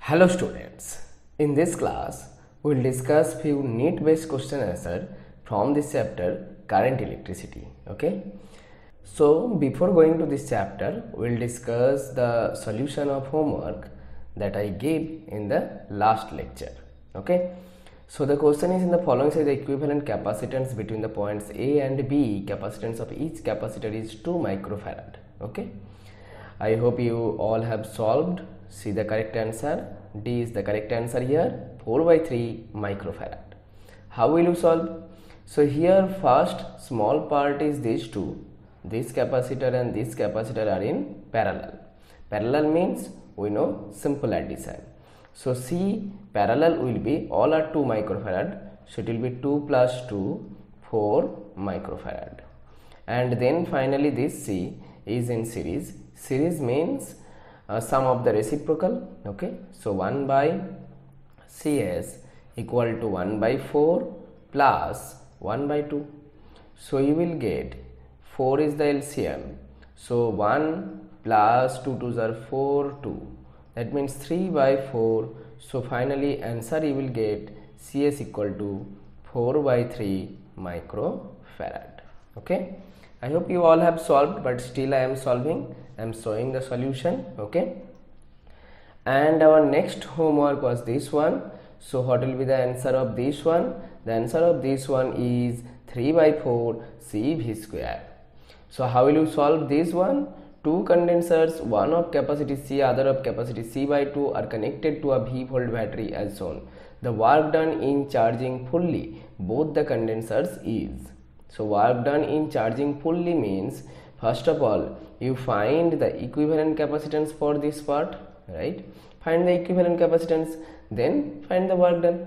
Hello students, in this class we will discuss few NEET based question answer from this chapter current electricity. Okay, so before going to this chapter we will discuss the solution of homework that I gave in the last lecture. Okay, so the question is in the following: say the equivalent capacitance between the points A and B, capacitance of each capacitor is 2 microfarad. Okay, I hope you all have solved. See the correct answer. D is the correct answer here, 4/3 microfarad. How will you solve? So here first small part is these two. This capacitor and this capacitor are in parallel. Parallel means we know simple addition. So C parallel will be all are 2 microfarad. So it will be 2 plus 2, 4 microfarad. And then finally this C is in series. Series means sum of the reciprocal. Okay, so 1 by CS equal to 1 by 4 plus 1 by 2. So you will get 4 is the LCM. So 1 plus 2 2s are 4, 2. That means 3 by 4. So finally answer you will get CS equal to 4/3 microfarad. Okay, I hope you all have solved, but still I am solving. I am showing the solution. Okay, and our next homework was this one. So what will be the answer of this one? The answer of this one is 3/4 CV square. So how will you solve this one? Two condensers, one of capacity C, other of capacity C/2 are connected to a V-volt battery as shown. The work done in charging fully both the condensers is. So work done in charging fully means first of all you find the equivalent capacitance for this part, right? Find the equivalent capacitance, then find the work done.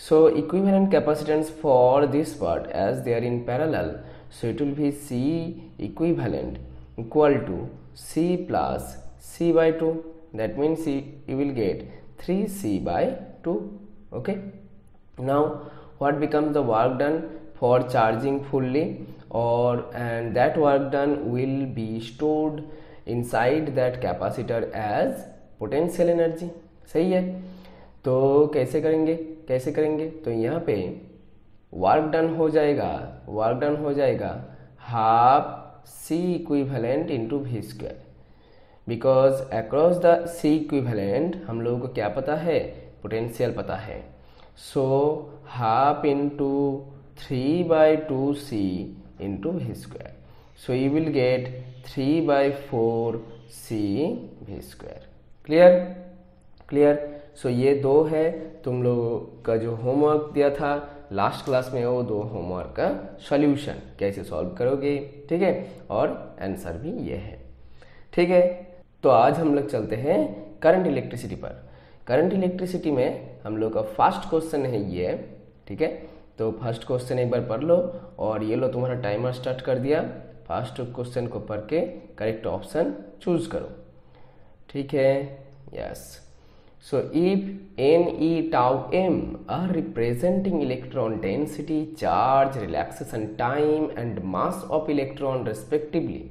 So equivalent capacitance for this part as they are in parallel, so it will be C equivalent equal to C plus C/2. That means you will get 3C/2. Okay, now what becomes the work done for charging fully, and that work done will be stored inside that capacitor as potential energy. सही है? तो कैसे करेंगे तो यहाँ पे work done हो जाएगा half C equivalent into V square, because across the C equivalent हम लोगों को क्या पता है? पोटेंशियल पता है. So half into 3/2C into V square. So you will get 3/4C V square. Clear? So ये दो है तुम लोगों का जो होमवर्क दिया था लास्ट क्लास में, वो दो होमवर्क का सॉल्यूशन कैसे सॉल्व करोगे. ठीक है, और आंसर भी ये है. ठीक है, तो आज हम लोग चलते हैं करंट इलेक्ट्रिसिटी पर. करंट इलेक्ट्रिसिटी में हम लोग का फर्स्ट क्वेश्चन है ये. ठीक है, तो फर्स्ट क्वेश्चन एक बार पढ़ लो, और ये लो तुम्हारा टाइमर स्टार्ट कर दिया. फर्स्ट क्वेश्चन को पढ़ के करेक्ट ऑप्शन चूज करो. ठीक है, yes. So if NE tau m are representing electron density, charge, relaxation time and mass of electron respectively,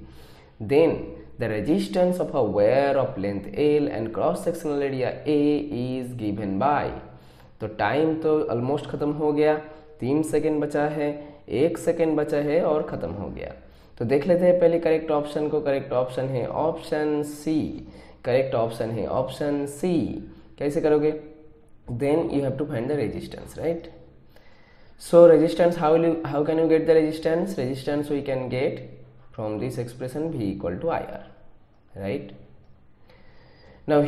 then the resistance of a wire of length L and cross sectional area A is given by. तो time तो almost खत्म हो गया, 3 second बचा है, 1 second बचा है और ख़त्म हो गया. तो देख लेते हैं पहले करेक्ट ऑप्शन को. करेक्ट ऑप्शन है ऑप्शन सी. करेक्ट ऑप्शन है ऑप्शन सी. कैसे करोगे? Then you have to find the resistance, right? So resistance, how can you get the resistance? Resistance we can get from this expression V equal to IR, right? Now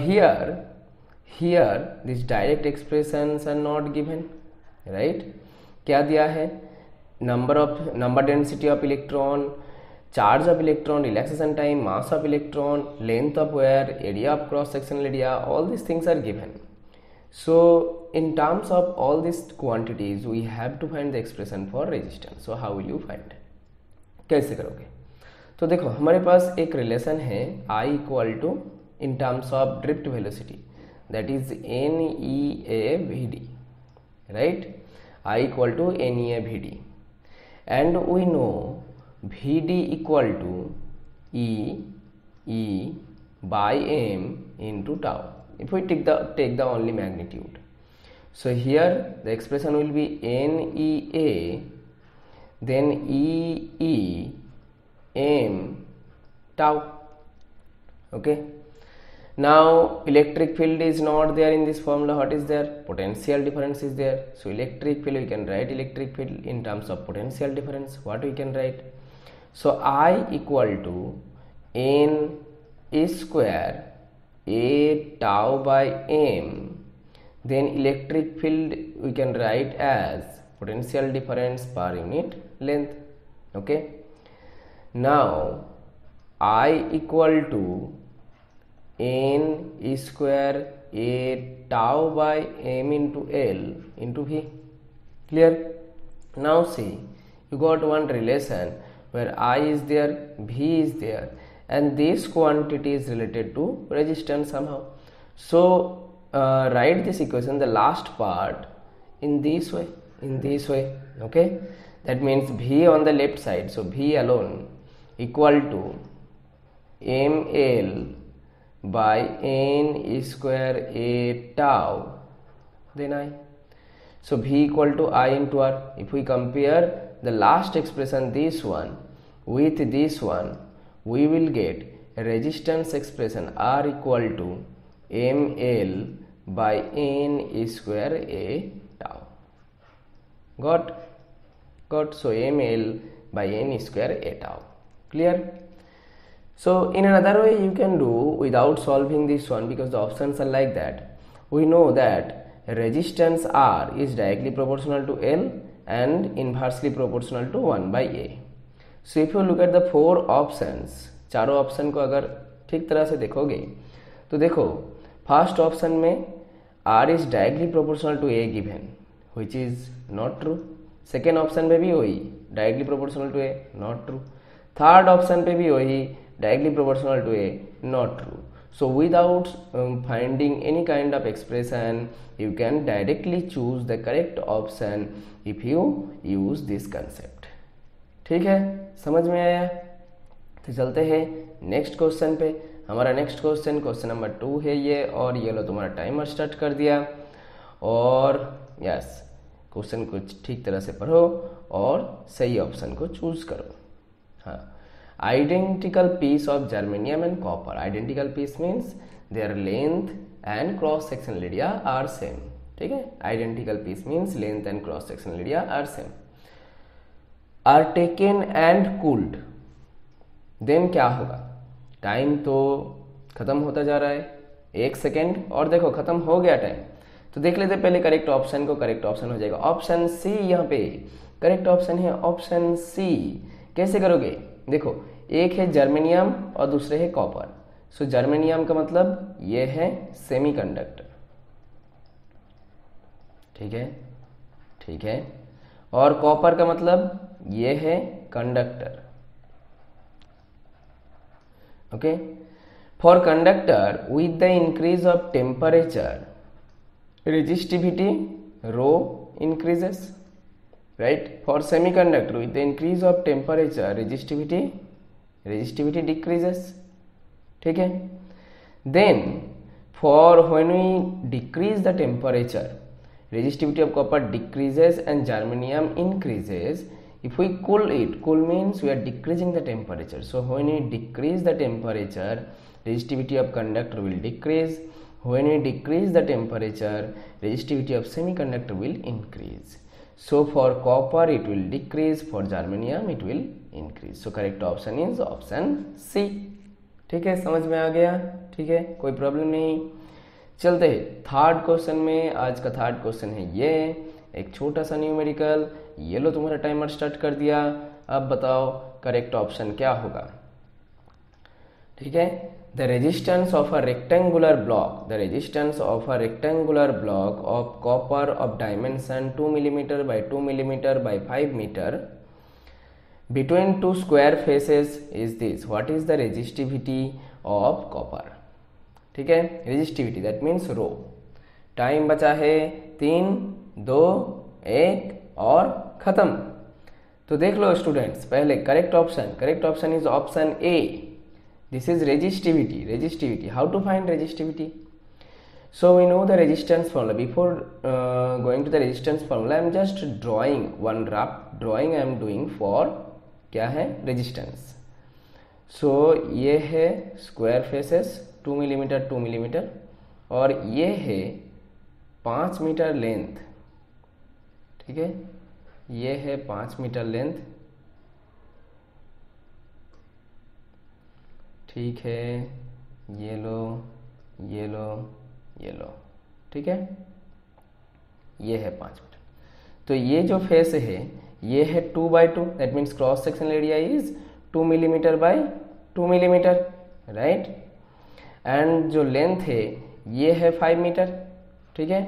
here these direct expressions are not given, right? क्या दिया है? Number density of electron, charge of electron, relaxation time, mass of electron, length of wire, area of cross sectional area, all these things are given. So in terms of all these quantities we have to find the expression for resistance. So how will you find? कैसे करोगे? तो देखो हमारे पास एक relation है I equal to in terms of drift velocity, that is NEA/VD, right? I equal to NEA/VD, and we know VD equal to E by M into tau. if we take the only magnitude. So here the expression will be NEA, then EE M tau. Okay, now electric field is not there in this formula. What is there? Potential difference is there. So electric field, we can write electric field in terms of potential difference. What we can write? So I equal to N square A tau by M. Then electric field we can write as potential difference per unit length. Okay, now I equal to N square A tau by M into L into V. Clear? Now see, you got one relation where I is there, V is there, and this quantity is related to resistance somehow. So write this equation, the last part, in this way, okay? That means V on the left side, so V alone equal to ML by N square A tau, then I. So V equal to I into R. If we compare the last expression, this one, with this one, we will get a resistance expression R equal to ML by N square A tau. Got? So ML by N square A tau. Clear? So in another way you can do without solving this one, because the options are like that. We know that resistance R is directly proportional to L and inversely proportional to 1 by A. So if you look at the four options, चारों option को अगर ठीक तरह से देखोगे तो देखो first option में R is directly proportional to A given, which is not true. Second option पे भी वही directly proportional to A, not true. Third option पे भी वही directly proportional to A, not true. So without finding any kind of expression, you can directly choose the correct option if you use this concept. ठीक है, समझ में आया? तो चलते हैं नेक्स्ट क्वेश्चन पे. हमारा नेक्स्ट क्वेश्चन नंबर 2 है ये, और ये लो तुम्हारा टाइमर स्टार्ट कर दिया. और यस, क्वेश्चन को ठीक तरह से पढ़ो और सही ऑप्शन को चूज करो. हाँ, identical piece of germanium and copper. Identical piece means their length and cross sectional area are same. ठीक है, identical piece means length and cross sectional area are same. Are taken and cooled. Then क्या होगा? Time तो खत्म होता जा रहा है, 1 सेकेंड, और देखो खत्म हो गया टाइम. तो देख लेते पहले करेक्ट ऑप्शन को. करेक्ट ऑप्शन हो जाएगा ऑप्शन सी. यहाँ पे करेक्ट ऑप्शन है ऑप्शन सी. कैसे करोगे? देखो, एक है जर्मेनियम और दूसरे है कॉपर. सो जर्मेनियम का मतलब ये है सेमीकंडक्टर. ठीक है, और कॉपर का मतलब ये है conductor. Okay, for conductor with the increase of temperature resistivity rho increases, right? For semiconductor with the increase of temperature resistivity decreases. ठीक है. Then for when we decrease the temperature, resistivity of copper decreases and germanium increases. If we cool it, cool means we are decreasing the temperature. So when we decrease the temperature, resistivity of conductor will decrease. When we decrease the temperature, resistivity of semiconductor will increase. So for copper it will decrease, for germanium it will increase. So correct option is option C. ठीक है, समझ में आ गया? ठीक है, कोई problem नहीं. चलते हैं थर्ड क्वेश्चन में. आज का थर्ड क्वेश्चन है ये, एक छोटा सा न्यूमेरिकल. ये लो तुम्हारा टाइमर स्टार्ट कर दिया. अब बताओ करेक्ट ऑप्शन क्या होगा? ठीक है, the resistance of a rectangular block of copper of dimension 2 mm by 2 mm by 5 meter between two square faces is this. What is the resistivity of copper? ठीक है, resistivity that means rho. Time बचा है 3, 2, 1 और खत्म. तो देख लो students, पहले correct option is option A. This is resistivity. How to find resistivity? So we know the resistance formula. Before going to the resistance formula, I am just drawing one rough drawing I am doing for क्या है resistance. So ये है square faces 2 millimetre 2 millimetre और ये है 5 metre length, ठीक है, ये है 5 मीटर लेंथ, ठीक है, ये लो ये लो ये लो, ठीक है, ये है 5 मीटर। तो ये जो फेस है ये है 2/2, that means cross sectional area is 2 millimetre by 2 millimetre, right. And जो लेंथ है ये है 5 मीटर, ठीक है,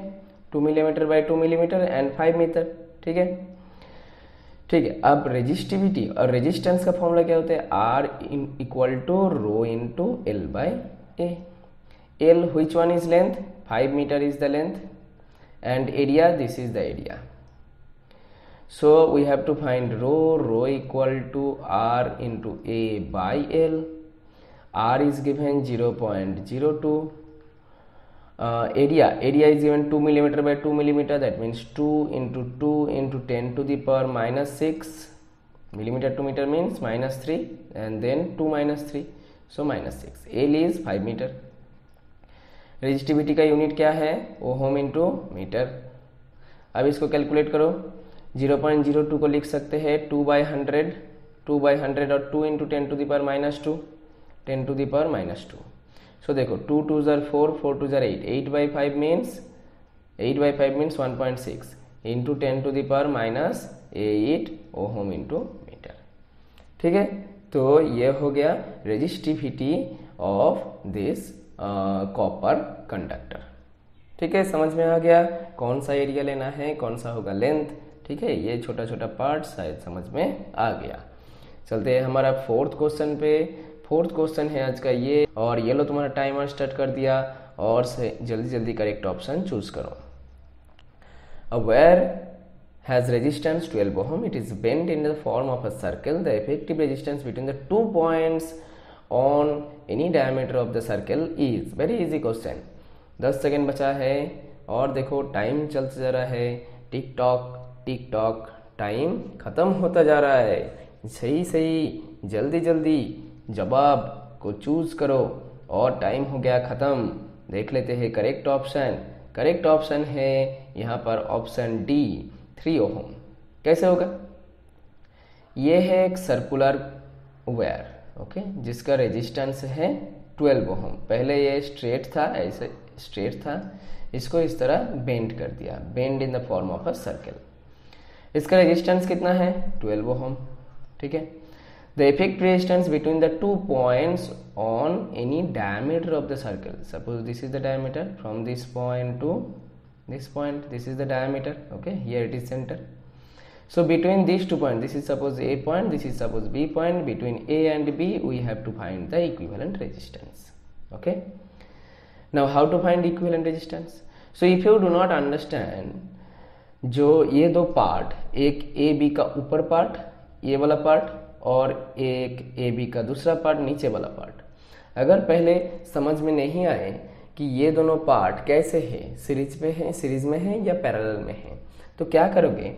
2 millimetre by 2 millimetre and 5 metre, ठीक है, ठीक है। अब रेजिस्टिविटी और रेजिस्टेंस का फॉर्मूला क्या होता है, R equal to rho into L by A. L, which one is length? 5 meter is the length, and area, this is the area. So we have to find rho equal to R into A by L. R is given 0.02. Area is given 2 millimeter by 2 millimeter, that means 2 into 2 into 10 to the power minus 6. Millimeter to meter means minus 3, and then 2 minus 3, so minus 6. L is 5 meter. Resistivity का unit क्या है, ohm into metre. अब इसको calculate करो, 0.02 को लिख सकते हैं 2/100 और 2 into 10 to the power minus 2, 10 to the power minus 2। So देखो 2 2 ज़र 4, 4 2 ज़र 8, 8/5 means 1.6 into 10 to the power minus 8 ohm into metre, ठीक है। तो ये हो गया resistivity of this copper conductor, ठीक है। समझ में आ गया कौन सा एरिया लेना है, कौन सा होगा लेंथ, ठीक है। ये छोटा छोटा पार्ट शायद समझ में आ गया। चलते हैं हमारा फोर्थ क्वेश्चन पे। फोर्थ क्वेश्चन है आज का ये, और ये लो तुम्हारा टाइमर स्टार्ट कर दिया और से जल्दी जल्दी करेक्ट ऑप्शन चूज करो। A wire has resistance 12 ohm. It is bent in the form of a circle. The effective resistance between the 2 points on any diameter of the circle is, very easy question। 10 second बचा है और देखो time चलता जा रहा है, tick tock time खत्म होता जा रहा है। सही जल्दी जल्दी जवाब को चूज करो और टाइम हो गया खत्म। देख लेते हैं करेक्ट ऑप्शन। करेक्ट ऑप्शन है यहाँ पर ऑप्शन डी 3 ओम। कैसे होगा, ये है एक सर्कुलर वायर, ओके, जिसका रेजिस्टेंस है 12 ओम। पहले ये स्ट्रेट था, ऐसे स्ट्रेट था, इसको इस तरह बेंड कर दिया, bend in the form of a circle. इसका रेजिस्टेंस कितना है 12 ओम, ठीक है। The effect resistance between the 2 points on any diameter of the circle, suppose this is the diameter from this point two this point, this is the diameter, okay, here it is center. So between these 2 points, this is suppose A point, this is suppose B point, between A and B we have to find the equivalent resistance, okay. Now how to find equivalent resistance? So if you do not understand, जो ये दो part, एक ए B का ऊपर part, ये वाला part, और एक ए बी का दूसरा पार्ट, नीचे वाला पार्ट, अगर पहले समझ में नहीं आए कि ये दोनों पार्ट कैसे है, सीरीज में है या पैरेलल में है, तो क्या करोगे,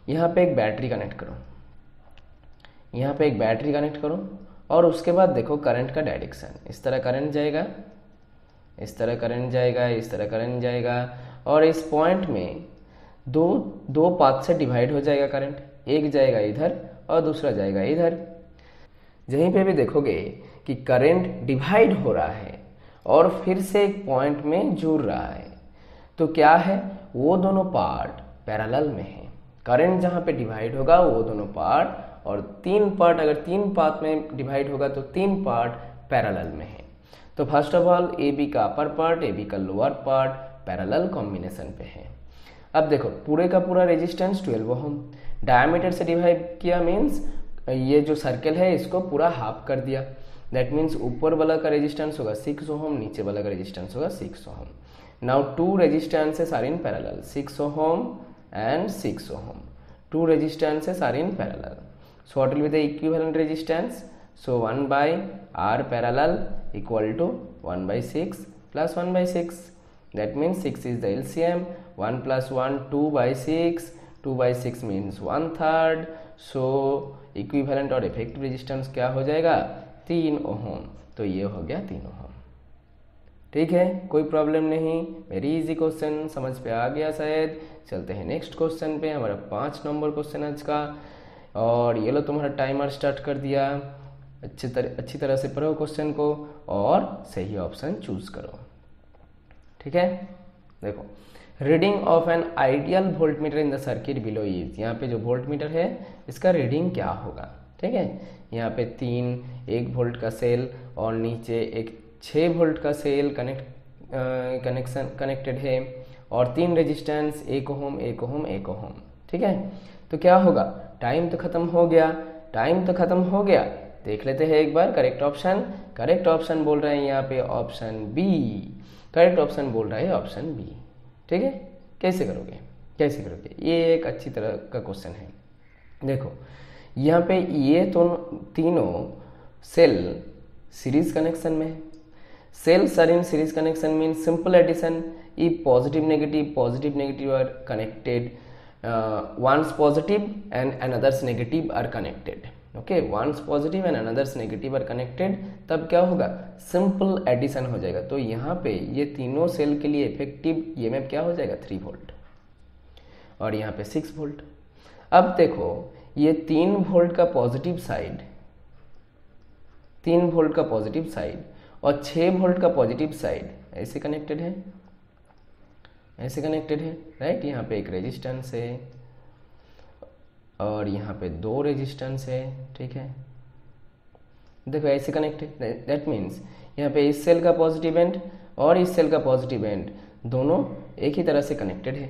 यहाँ पे एक बैटरी कनेक्ट करो, यहाँ पे एक बैटरी कनेक्ट करो, और उसके बाद देखो करंट का डायरेक्शन, इस तरह करंट जाएगा, इस तरह करंट जाएगा, इस तरह करंट जाएगा, और इस पॉइंट में दो पाथ से डिवाइड हो जाएगा करंट, एक जाएगा इधर और दूसरा जाएगा इधर। जहीं पे भी देखोगे कि करंट डिवाइड हो रहा है और फिर से एक पॉइंट में जुड़ रहा है, तो क्या है, वो दोनों पार्ट पैरेलल में है। करंट जहाँ पे डिवाइड होगा वो दोनों पार्ट, और 3 पार्ट अगर 3 पार्ट में डिवाइड होगा तो 3 पार्ट पैरेलल में है। तो first of all A B का अपर पार्ट, ए बी का लोअर पार्ट पैरेलल कॉम्बिनेशन पे है। अब देखो पूरे का पूरा रेजिस्टेंस 12 ओम, डायमीटर से डिवाइड किया मीन्स ये जो सर्कल है इसको पूरा हाफ कर दिया, दैट मीन्स ऊपर वाला का रेजिस्टेंस होगा 6 ओम, नीचे वाला का रेजिस्टेंस होगा 6 ohm. Now 2 resistances are in parallel, 6 ohm and 6 ohm. 2 resistances are in parallel. So what will be the equivalent resistance? So 1 by R parallel equal to 1 by 6 plus 1 by 6. that means 6 is the LCM. 1 plus 1 2 by 6, 2 by 6 means 1/3. so equivalent और effective resistance क्या हो जाएगा 3 ओम, तो ये हो गया 3 ओम। ठीक है, कोई प्रॉब्लम नहीं, वेरी इजी क्वेश्चन, समझ पे आ गया शायद। चलते हैं नेक्स्ट क्वेश्चन पे, हमारा 5 नंबर क्वेश्चन आज का। और ये लो तुम्हारा टाइमर स्टार्ट कर दिया, अच्छी तरह से पढ़ो क्वेश्चन को और सही ऑप्शन चूज करो। ठीक है, देखो reading of an ideal volt meter in the circuit below is, यहाँ पे जो वोल्ट मीटर है इसका रीडिंग क्या होगा। ठीक है, यहाँ पे 1 वोल्ट का सेल और नीचे एक 6 वोल्ट का सेल कनेक्टेड है और 3 रेजिस्टेंस 1 ओम 1 ओम 1 ओम। ठीक है, तो क्या होगा, टाइम तो खत्म हो गया, देख लेते हैं एक बार करेक्ट ऑप्शन बोल रहे हैं यहाँ पे ऑप्शन बी, करेक्ट ऑप्शन बोल रहा है ऑप्शन बी। ठीक है, कैसे करोगे, ये एक अच्छी तरह का क्वेश्चन है। देखो यहाँ पे ये तो तीनों सेल सीरीज कनेक्शन में है। Cells are in series connection means simple addition. if positive negative are connected, one's positive and another's negative are connected, okay, one's positive and another's negative are connected, तब क्या होगा, simple addition हो जाएगा। तो यहाँ पे ये तीनों सेल के लिए इफेक्टिव ईएमएफ क्या हो जाएगा 3 वोल्ट और यहाँ पे 6 वोल्ट। अब देखो ये 3 वोल्ट का पॉजिटिव साइड, 3 वोल्ट का पॉजिटिव साइड और 6 वोल्ट का पॉजिटिव साइड ऐसे कनेक्टेड है, राइट। यहाँ पे एक रेजिस्टेंस है और यहाँ पे 2 रेजिस्टेंस है। ठीक है, देखो ऐसे कनेक्टेड, दैट मीन्स यहाँ पे इस सेल का पॉजिटिव एंड और इस सेल का पॉजिटिव एंड दोनों एक ही तरह से कनेक्टेड है।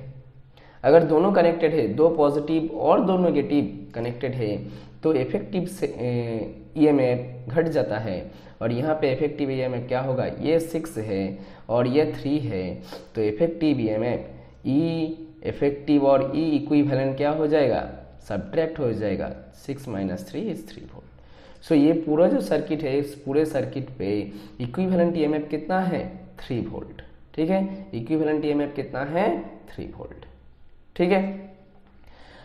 अगर दोनों कनेक्टेड है, 2 पॉजिटिव और 2 नेगेटिव कनेक्टेड है, तो इफेक्टिव ईएमएफ घट जाता है और यहाँ पे इफेक्टिव ईएमएफ क्या होगा, ये 6 है और ये 3 है, तो इफेक्टिव ईएमएफ ई इफेक्टिव और ई इक्विवेलेंट क्या हो जाएगा, सब्ट्रैक्ट हो जाएगा। 6 - 3 इज 3 वोल्ट। सो ये पूरा जो सर्किट है, इस पूरे सर्किट पे इक्विवेलेंट ईएमएफ कितना है 3 वोल्ट। ठीक है, इक्विवेलेंट ईएमएफ कितना है 3 वोल्ट। ठीक है,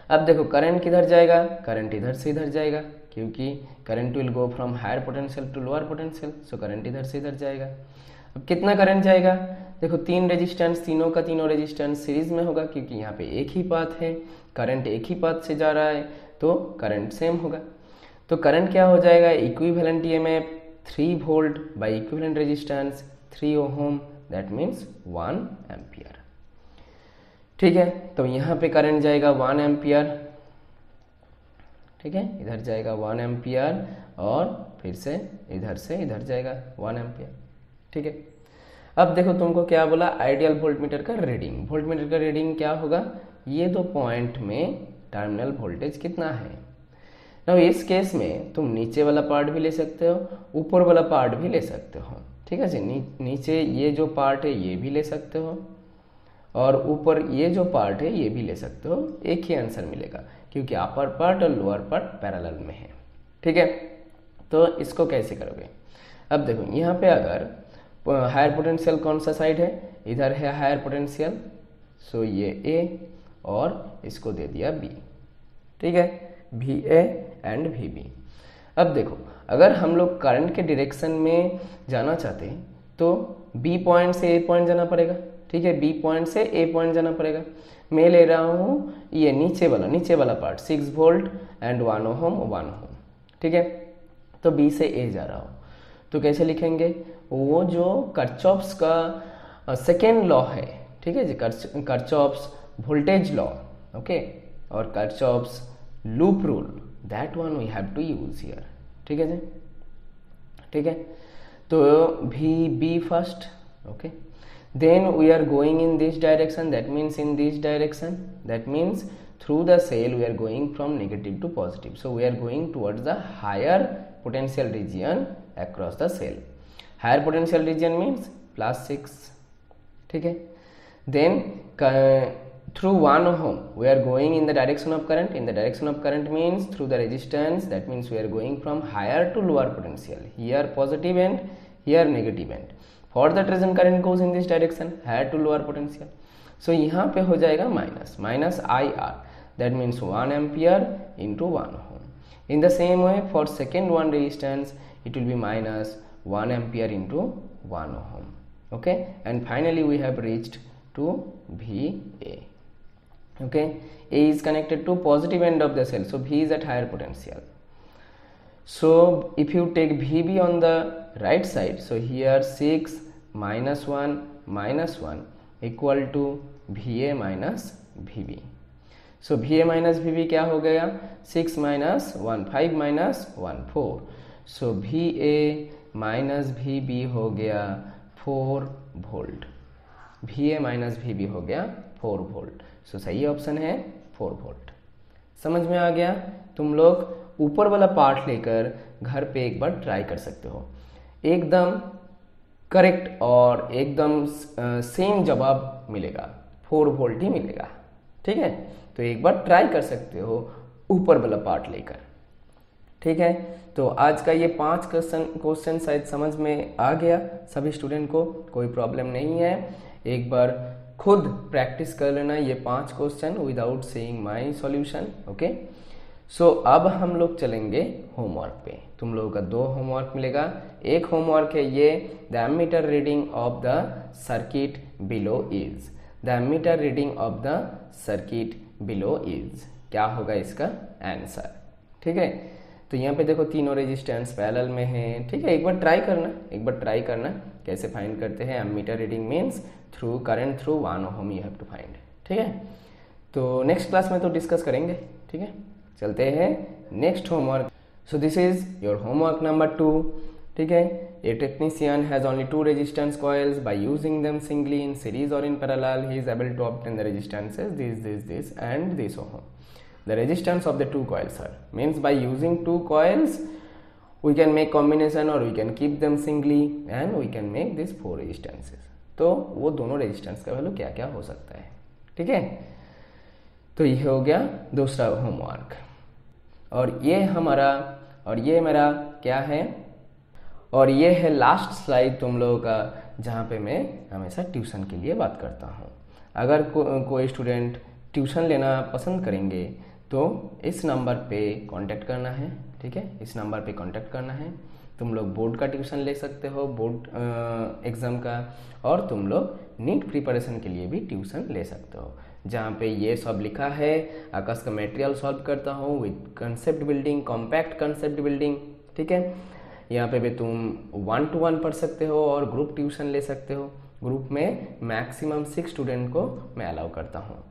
अब देखो करंट किधर जाएगा, करंट इधर से इधर जाएगा, क्योंकि current will go from higher potential to lower potential, so current इधर से इधर जाएगा। अब कितना करंट जाएगा, देखो 3 रेजिस्टेंस, तीनों का तीनों रेजिस्टेंस सीरीज में होगा, क्योंकि यहाँ पे एक ही पाथ है, करंट एक ही पाथ से जा रहा है, तो करंट सेम होगा। तो करंट क्या हो जाएगा, equivalent EMF 3 volt by equivalent resistance 3 ohm, that means 1 ampere. ठीक है, तो यहाँ पे करंट जाएगा 1 एम्पियर। ठीक है, इधर जाएगा 1 एम्पियर और फिर से इधर जाएगा 1 एम्पियर। ठीक है, अब देखो तुमको क्या बोला, आइडियल वोल्टमीटर का रीडिंग। वोल्टमीटर का रीडिंग क्या होगा, ये 2 पॉइंट में टर्मिनल वोल्टेज कितना है। ना इस केस में तुम नीचे वाला पार्ट भी ले सकते हो, ऊपर वाला पार्ट भी ले सकते हो। ठीक है जी, नीचे ये जो पार्ट है ये भी ले सकते हो और ऊपर ये जो पार्ट है ये भी ले सकते हो, एक ही आंसर मिलेगा, क्योंकि अपर पार्ट और लोअर पार्ट पैरेलल में है। ठीक है, तो इसको कैसे करोगे, अब देखो यहाँ पे अगर हायर पोटेंशियल कौन सा साइड है, इधर है हायर पोटेंशियल, सो ये ए और इसको दे दिया बी। ठीक है, V A and V B. अब देखो अगर हम लोग करंट के डायरेक्शन में जाना चाहते हैं तो बी पॉइंट से ए पॉइंट जाना पड़ेगा। ठीक है, बी पॉइंट से ए पॉइंट जाना पड़ेगा। मैं ले रहा हूँ ये नीचे वाला पार्ट 6 वोल्ट एंड 1 ओम। ठीक है, तो बी से ए जा रहा हूँ, तो कैसे लिखेंगे, वो जो कर्चॉफ्स का सेकेंड लॉ है। ठीक है जी, कर्चॉफ्स वोल्टेज लॉ, ओके, और Kirchhoff's loop rule, that one we have to use here. ठीक है जी, ठीक है, तो we be first, okay, then we are going in this direction, that means in this direction, that means through the cell we are going from negative to positive, so we are going towards the higher potential region across the cell. Higher potential region means +6. ठीक है, then through 1 ohm we are going in the direction of current. In the direction of current means through the resistance, that means we are going from higher to lower potential, here positive end, here negative end. For that reason current goes in this direction, higher to lower potential. So यहाँ पे हो जाएगा minus I R, that means 1 ampere into 1 ohm. In the same way for second one resistance it will be minus 1 ampere into 1 ohm. Okay, and finally we have reached to VA. Okay, A is connected to positive end of the cell, so V is at higher potential. So if you take VB on the right side, so here 6 minus 1 equal to VA minus VB. So VA minus VB क्या हो गया, 6 minus 1 5 minus 1 4. सो VA minus VB हो गया 4 volt, VA minus VB हो गया 4 volt. सो सही option है 4 volt. समझ में आ गया? तुम लोग ऊपर वाला पार्ट लेकर घर पे एक बार ट्राई कर सकते हो, एकदम करेक्ट और एकदम सेम जवाब मिलेगा, 4 वोल्ट ही मिलेगा। ठीक है, तो एक बार ट्राई कर सकते हो ऊपर वाला पार्ट लेकर। ठीक है, तो आज का ये 5 क्वेश्चन शायद समझ में आ गया सभी स्टूडेंट को, कोई प्रॉब्लम नहीं है। एक बार खुद प्रैक्टिस कर लेना ये 5 question without saying my solution. Okay, so अब हम लोग चलेंगे होमवर्क पे। तुम लोगों का 2 होमवर्क मिलेगा। एक होमवर्क है ये, the ammeter reading of the circuit below is, the ammeter reading of the circuit below is, क्या होगा इसका आंसर। ठीक है, तो यहाँ पे देखो तीनों रेजिस्टेंस पैरेलल में हैं। ठीक है, एक बार ट्राई करना कैसे फाइंड करते हैं। Ammeter reading means through current through 1 ohm you have to find. ठीक है, तो नेक्स्ट क्लास में तो डिस्कस करेंगे। ठीक है, चलते हैं next homework. So this is your homework number 2। ठीक है, a technician has only 2 resistance coils, by using them singly in series और in parallel he is able to obtain the resistances this and this ohm. The resistance of the 2 coils, sir, means by using 2 coils we can make combination or we can keep them singly and we can make this 4 resistances. तो वो दोनों resistance का value क्या क्या हो सकता है। ठीक है, तो ये हो गया दूसरा होमवर्क। और ये मेरा क्या है, और ये है लास्ट स्लाइड तुम लोगों का, जहाँ पे मैं हमेशा ट्यूशन के लिए बात करता हूँ। अगर कोई स्टूडेंट ट्यूशन लेना पसंद करेंगे तो इस नंबर पे कांटेक्ट करना है। ठीक है, इस नंबर पे कांटेक्ट करना है। तुम लोग बोर्ड का ट्यूशन ले सकते हो, बोर्ड एग्ज़ाम का, और तुम लोग नीट प्रिपरेशन के लिए भी ट्यूशन ले सकते हो, जहाँ पे ये सब लिखा है। आकाश का मटेरियल सॉल्व करता हूँ with concept building, compact concept building. ठीक है, यहाँ पे भी तुम 1 to 1 पढ़ सकते हो और ग्रुप ट्यूशन ले सकते हो। ग्रुप में मैक्सिमम 6 स्टूडेंट को मैं अलाउ करता हूँ।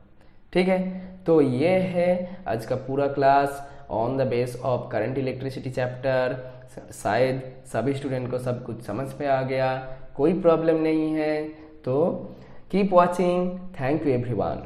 ठीक है, तो ये है आज का पूरा class on the base of current electricity chapter. शायद सभी स्टूडेंट को सब कुछ समझ में आ गया, कोई प्रॉब्लम नहीं है। तो keep watching, thank you everyone.